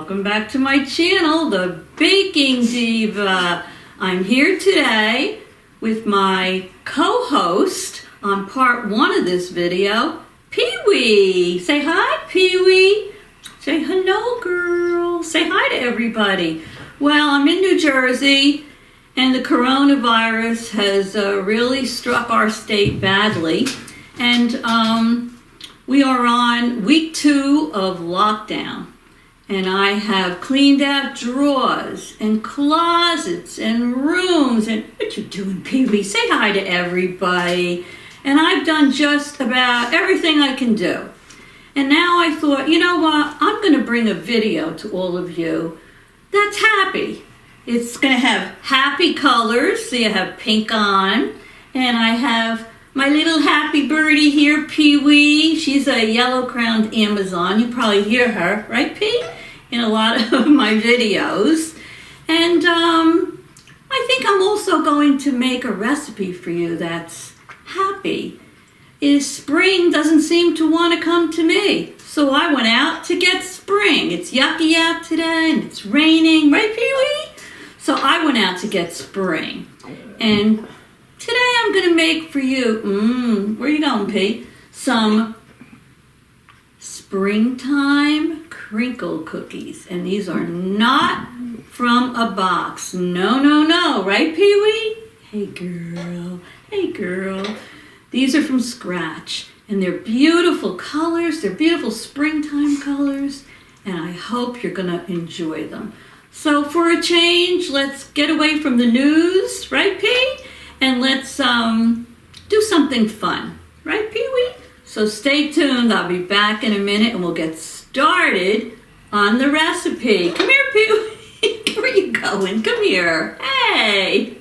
Welcome back to my channel, The Baking Diva. I'm here today with my co-host on part 1 of this video, Pee-wee. Say hi, Pee-wee. Say hello, girl. Say hi to everybody. Well, I'm in New Jersey, and the coronavirus has really struck our state badly. And we are on week 2 of lockdown. And I have cleaned out drawers and closets and rooms. And what you doing, Pee-wee? Say hi to everybody. And I've done just about everything I can do. And now I thought, you know what? I'm going to bring a video to all of you that's happy. It's going to have happy colors. So you have pink on. And I have my little happy birdie here, Pee-wee. She's a yellow-crowned Amazon. You probably hear her, right, Pee? In a lot of my videos. And I think I'm also going to make a recipe for you that's happy. Spring doesn't seem to want to come to me. So I went out to get spring. It's yucky out today and it's raining, right, Pee-wee? So I went out to get spring. And today I'm going to make for you, where are you going, Pee? Some springtime crinkle cookies. And these are not from a box. No, no, no. Right, Pee-wee? Hey, girl. Hey, girl. These are from scratch. And they're beautiful colors. They're beautiful springtime colors. And I hope you're going to enjoy them. So for a change, let's get away from the news. Right, Pee? And let's do something fun. Right, Pee-wee? So stay tuned. I'll be back in a minute and we'll get started on the recipe. Come here, Pee-wee. Where are you going? Come here. Hey.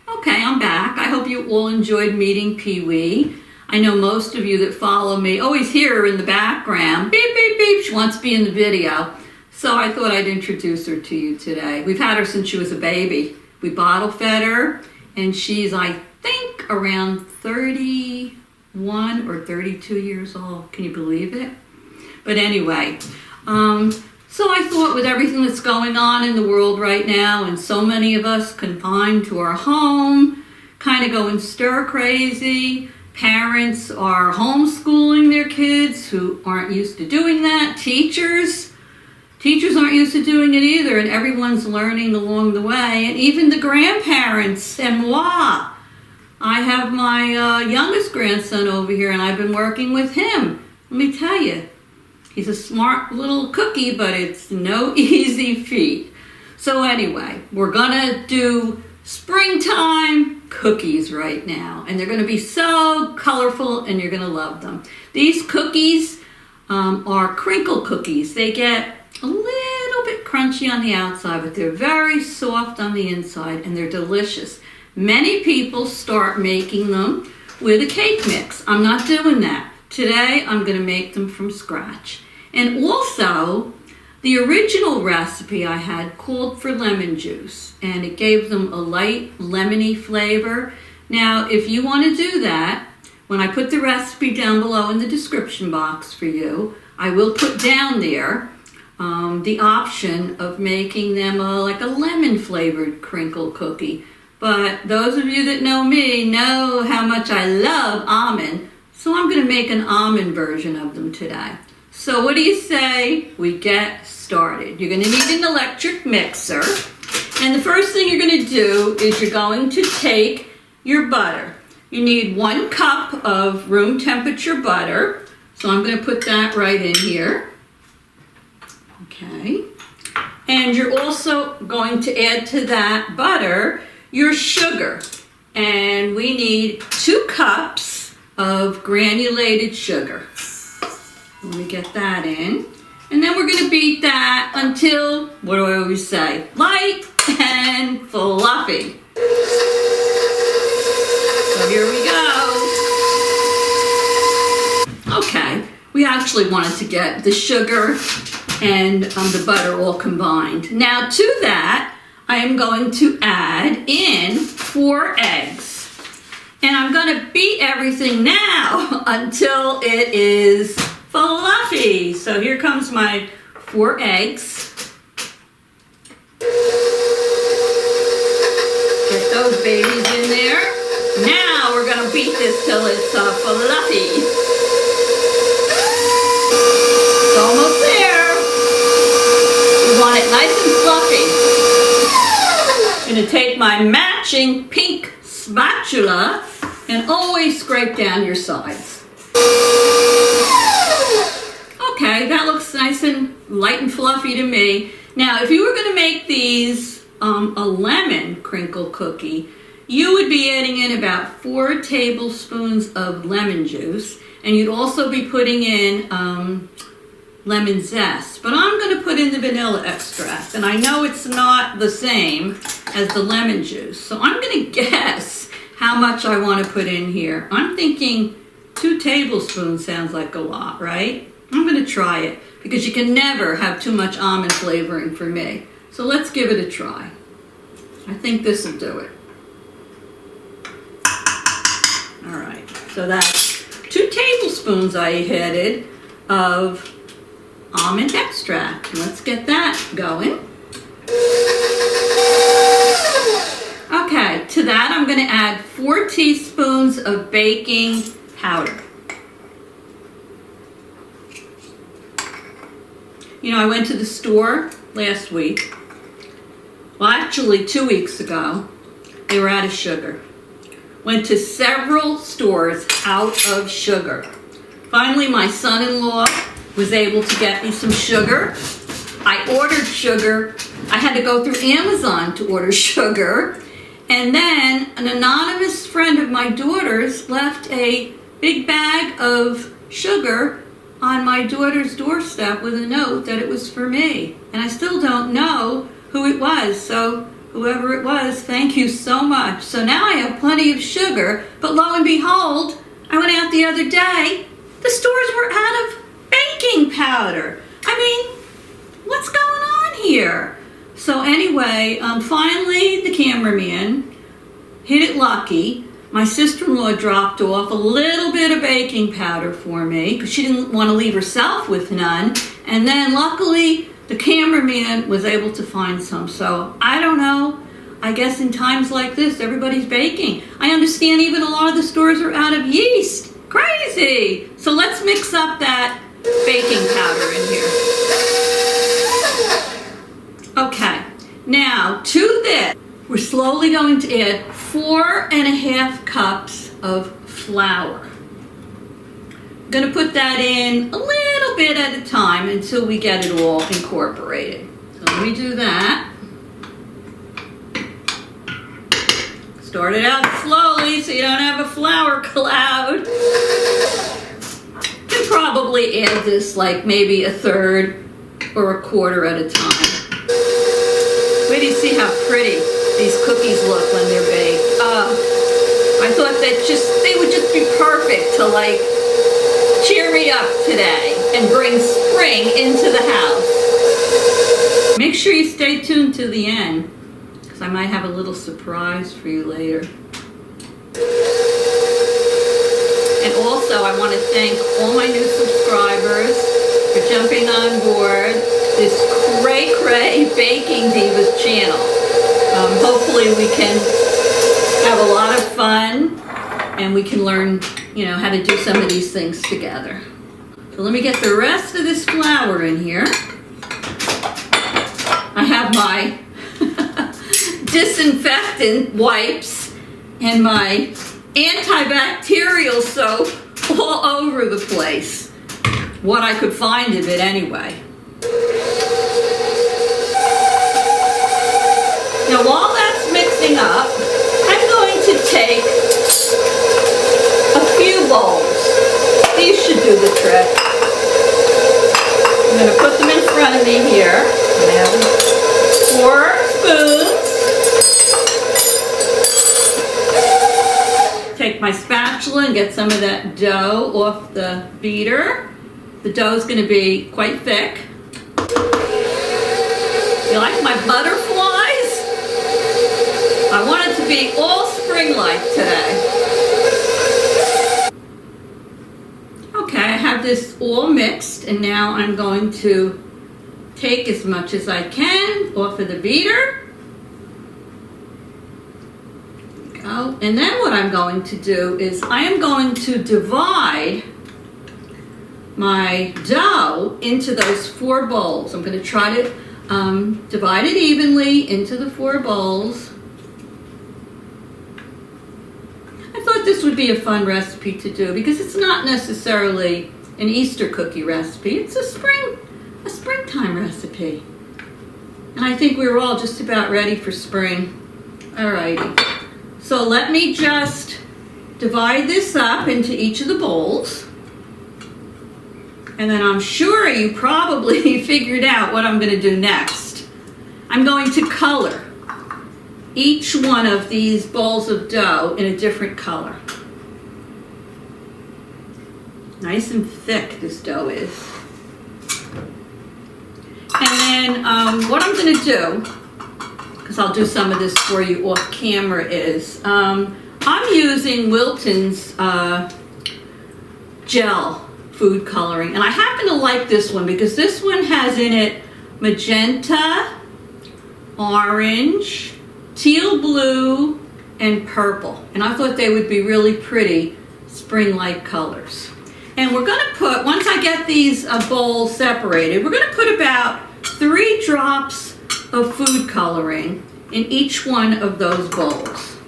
Okay, I'm back. I hope you all enjoyed meeting Pee-wee. I know most of you that follow me always hear her in the background. Beep, beep, beep. She wants to be in the video. So I thought I'd introduce her to you today. We've had her since she was a baby. We bottle fed her, and she's, I think, around 31 or 32 years old. Can you believe it? But anyway, so I thought with everything that's going on in the world right now, and so many of us confined to our home, kind of going stir crazy. Parents are homeschooling their kids who aren't used to doing that. Teachers aren't used to doing it either, and everyone's learning along the way, and even the grandparents, and moi. I have my youngest grandson over here, and I've been working with him. Let me tell you, he's a smart little cookie, but it's no easy feat. So anyway, we're gonna do springtime cookies right now, and they're gonna be so colorful, and you're gonna love them. These cookies are crinkle cookies. They get a little bit crunchy on the outside, but they're very soft on the inside, and they're delicious. Many people start making them with a cake mix. I'm not doing that. Today, I'm going to make them from scratch. And also, the original recipe I had called for lemon juice, and it gave them a light lemony flavor. Now, if you want to do that, when I put the recipe down below in the description box for you, I will put down there the option of making them like a lemon flavored crinkle cookie. But those of you that know me know how much I love almond, so I'm going to make an almond version of them today. So what do you say we get started? You're going to need an electric mixer, and the first thing you're going to do is you're going to take your butter. You need 1 cup of room temperature butter, so I'm going to put that right in here. Okay, and you're also going to add to that butter your sugar, and we need 2 cups of granulated sugar. Let me get that in, and then we're going to beat that until, what do I always say, light and fluffy. So here we go. Okay, we actually wanted to get the sugar and the butter all combined. Now to that, I am going to add in 4 eggs. And I'm going to beat everything now until it is fluffy. So here comes my 4 eggs. Get those babies in there. Now we're going to beat this till it's fluffy. It's almost there. We want it nice and fluffy. I'm going to take my matching pink spatula and always scrape down your sides. Okay, that looks nice and light and fluffy to me. Now, if you were going to make these a lemon crinkle cookie, you would be adding in about 4 tablespoons of lemon juice, and you'd also be putting in lemon zest. But I'm going to put in the vanilla extract, and I know it's not the same as the lemon juice, so I'm going to guess how much I want to put in here. I'm thinking 2 tablespoons sounds like a lot, right? I'm going to try it because you can never have too much almond flavoring for me. So let's give it a try. I think this will do it. All right, so that's 2 tablespoons I added of almond extract. Let's get that going. Okay, to that I'm going to add 4 teaspoons of baking powder. You know, I went to the store last week. Well, actually 2 weeks ago. They were out of sugar. Went to several stores out of sugar. Finally, my son-in-law was able to get me some sugar. I ordered sugar. I had to go through Amazon to order sugar. And then an anonymous friend of my daughter's left a big bag of sugar on my daughter's doorstep with a note that it was for me. And I still don't know who it was. So whoever it was, thank you so much. So now I have plenty of sugar. But lo and behold, I went out the other day. The stores were out of baking powder. I mean, what's going on here? So anyway, finally the cameraman hit it lucky. My sister-in-law dropped off a little bit of baking powder for me because she didn't want to leave herself with none. And then luckily the cameraman was able to find some. So I don't know. I guess in times like this, everybody's baking. I understand even a lot of the stores are out of yeast. Crazy. So let's mix up that baking powder in here. Okay. Now to this, we're slowly going to add 4½ cups of flour. I'm going to put that in a little bit at a time until we get it all incorporated. So let me do that. Start it out slowly so you don't have a flour cloud. You can probably add this like maybe 1/3 or 1/4 at a time. Wait till you see how pretty these cookies look when they're baked. I thought that they would just be perfect to like cheer me up today and bring spring into the house. Make sure you stay tuned to the end because I might have a little surprise for you later. And also I want to thank all my new subscribers for jumping on board this cray-cray Baking Divas channel. Hopefully we can have a lot of fun and we can learn, how to do some of these things together. So let me get the rest of this flour in here. I have my disinfectant wipes and my antibacterial soap all over the place. What I could find of it anyway. Now while that's mixing up, I'm going to take a few bowls. These should do the trick. I'm going to put them in front of me here. I have 4 spoons. Take my spatula and get some of that dough off the beater. The dough is going to be quite thick. You like my butterflies? I want it to be all spring-like today. Okay, I have this all mixed and now I'm going to take as much as I can off of the beater. Go. And then what I'm going to do is I am going to divide my dough into those 4 bowls. I'm going to try to divide it evenly into the 4 bowls. I thought this would be a fun recipe to do because it's not necessarily an Easter cookie recipe. It's a springtime recipe. And I think we were all just about ready for spring. Alrighty. So let me just divide this up into each of the bowls. And then I'm sure you probably figured out what I'm going to do next. I'm going to color each one of these bowls of dough in a different color. Nice and thick this dough is. And then what I'm going to do, because I'll do some of this for you off camera, is I'm using Wilton's gel food coloring, and I happen to like this one because this one has in it magenta, orange, teal blue, and purple, and I thought they would be really pretty spring-like colors. And we're going to put, once I get these bowls separated, we're going to put about 3 drops of food coloring in each one of those bowls.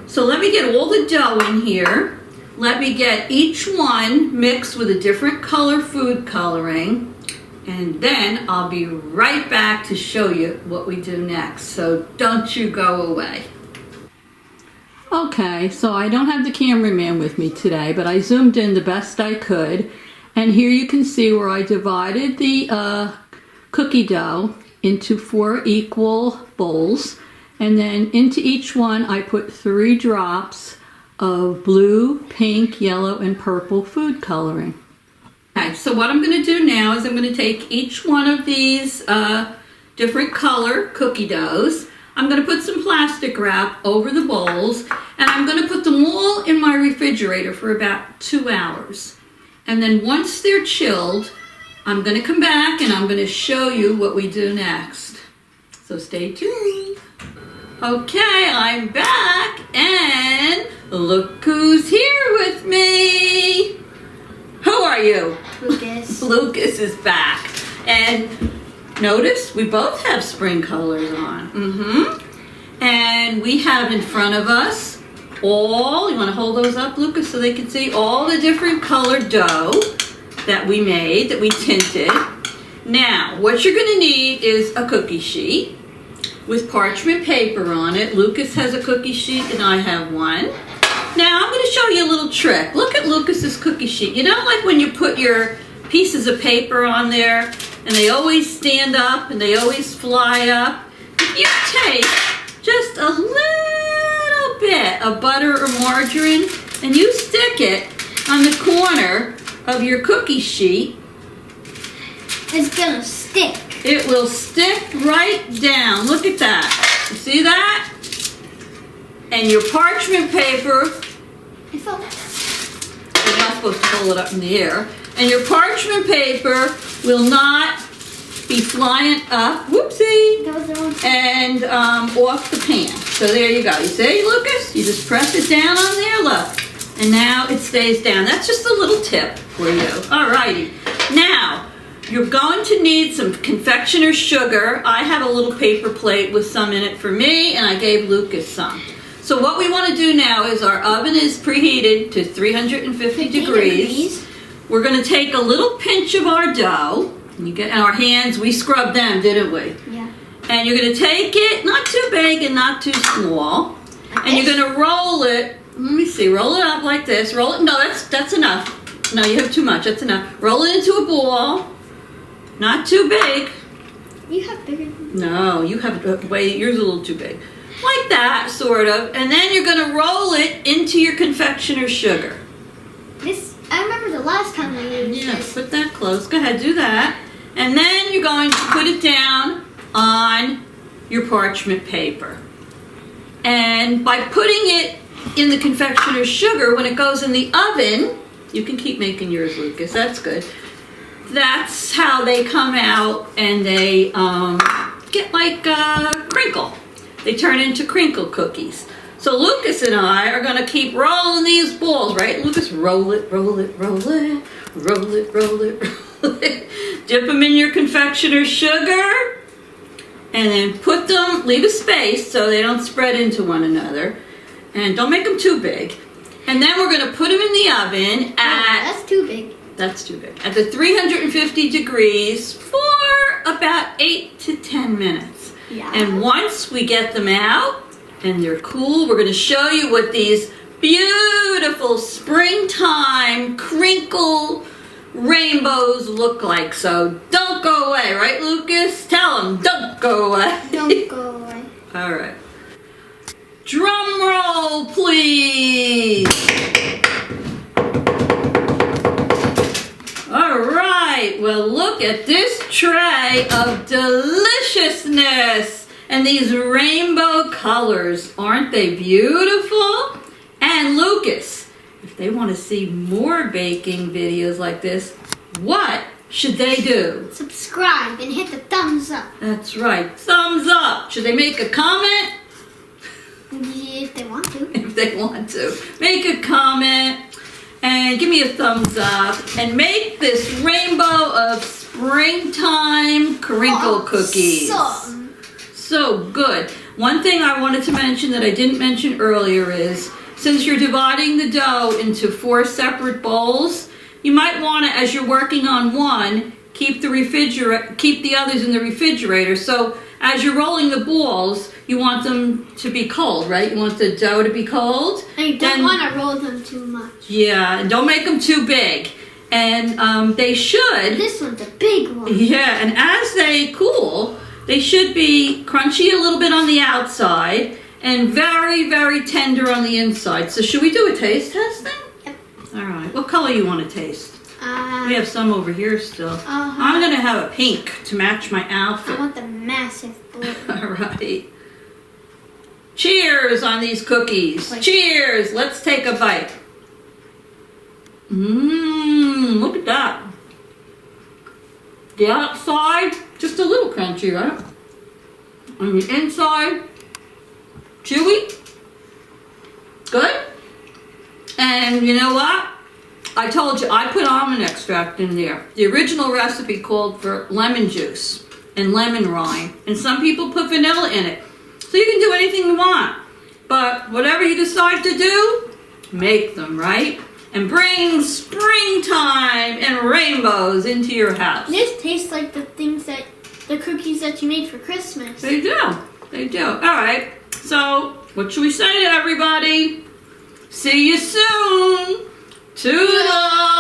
So let me get all the dough in here. Let me get each one mixed with a different color food coloring, and then I'll be right back to show you what we do next. So don't you go away. Okay, so I don't have the cameraman with me today, but I zoomed in the best I could. And here you can see where I divided the cookie dough into 4 equal bowls. And then into each one I put 3 drops of blue, pink, yellow, and purple food coloring. Okay, so what I'm going to do now is I'm going to take each one of these different color cookie doughs. I'm going to put some plastic wrap over the bowls, and I'm going to put them all in my refrigerator for about 2 hours. And then once they're chilled, I'm going to come back and I'm going to show you what we do next. So stay tuned. Okay, I'm back, and look who's here with me. Who are you? Lucas. Lucas is back. And notice we both have spring colors on. And we have in front of us all, you want to hold those up, Lucas, so they can see all the different colored dough that we made, that we tinted. Now, what you're going to need is a cookie sheet with parchment paper on it. Lucas has a cookie sheet and I have one. Now I'm going to show you a little trick. Look at Lucas's cookie sheet. You know, like when you put your pieces of paper on there and they always stand up and they always fly up? If you take just a little bit of butter or margarine and you stick it on the corner of your cookie sheet, it's going to stick. It will stick right down. Look at that. You see that? And your parchment paper, It fell. you're not supposed to hold it up in the air, and your parchment paper will not be flying up, whoopsie, That was the wrong. and off the pan. So there you go. You see, Lucas? You just press it down on there, look. And now it stays down. That's just a little tip for you. Alrighty. Now, you're going to need some confectioner's sugar. I have a little paper plate with some in it for me, and I gave Lucas some. So what we want to do now is our oven is preheated to 350 degrees. We're going to take a little pinch of our dough. And you get our hands, we scrubbed them, didn't we? Yeah. And you're going to take it, not too big and not too small, and you're going to roll it. Let me see, roll it up like this. Roll it. No, that's enough. No, you have too much. That's enough. Roll it into a ball. Not too big. You have bigger than No, you have way. Yours is a little too big. Like that, sort of. And then you're going to roll it into your confectioner's sugar. this. I remember the last time we used Yeah, this. put that close. Go ahead, do that. And then you're going to put it down on your parchment paper. And by putting it in the confectioner's sugar, when it goes in the oven, you can keep making yours, Lucas. That's good. that's how they come out, and they get like crinkle. They turn into crinkle cookies. So Lucas and I are going to keep rolling these balls, right? Lucas, roll it, roll it, roll it, roll it, roll it, roll it. Dip them in your confectioner's sugar, and then put them, leave a space so they don't spread into one another. And don't make them too big. And then we're going to put them in the oven at... That's too big. That's too big. At the 350 degrees for about 8 to 10 minutes. Yeah. And once we get them out and they're cool, we're going to show you what these beautiful springtime crinkle rainbows look like. So don't go away, right, Lucas? Tell them, don't go away. Don't go away. All right. Drum roll, please. All right, well, look at this tray of deliciousness and these rainbow colors. Aren't they beautiful? And Lucas, if they want to see more baking videos like this, what should they do? Subscribe and hit the thumbs up. That's right, thumbs up. Should they make a comment? If they want to. If they want to. Make a comment and give me a thumbs up and make this rainbow of springtime crinkle cookies. So good. One thing I wanted to mention that I didn't mention earlier is, since you're dividing the dough into 4 separate bowls, you might want to, as you're working on one, keep the others in the refrigerator. So as you're rolling the balls, you want them to be cold, right? You want the dough to be cold. And you don't want to roll them too much. Yeah, and don't make them too big. And they should... This one's a big one. Yeah, and as they cool, they should be crunchy a little bit on the outside and very, very tender on the inside. So should we do a taste testing? Yep. All right. What color you want to taste? We have some over here still. I'm going to have a pink to match my outfit. I want the massive blue. All right. Cheers on these cookies. Wait. Cheers. Let's take a bite. Look at that. The outside, just a little crunchy, right? On the inside, chewy. Good. And you know what? I told you, I put almond extract in there. The original recipe called for lemon juice and lemon rind. And some people put vanilla in it. So you can do anything you want. But whatever you decide to do, make them, right? And bring springtime and rainbows into your house. This tastes like the cookies that you made for Christmas. They do. They do. All right. So what should we say to everybody? See you soon. Toodles!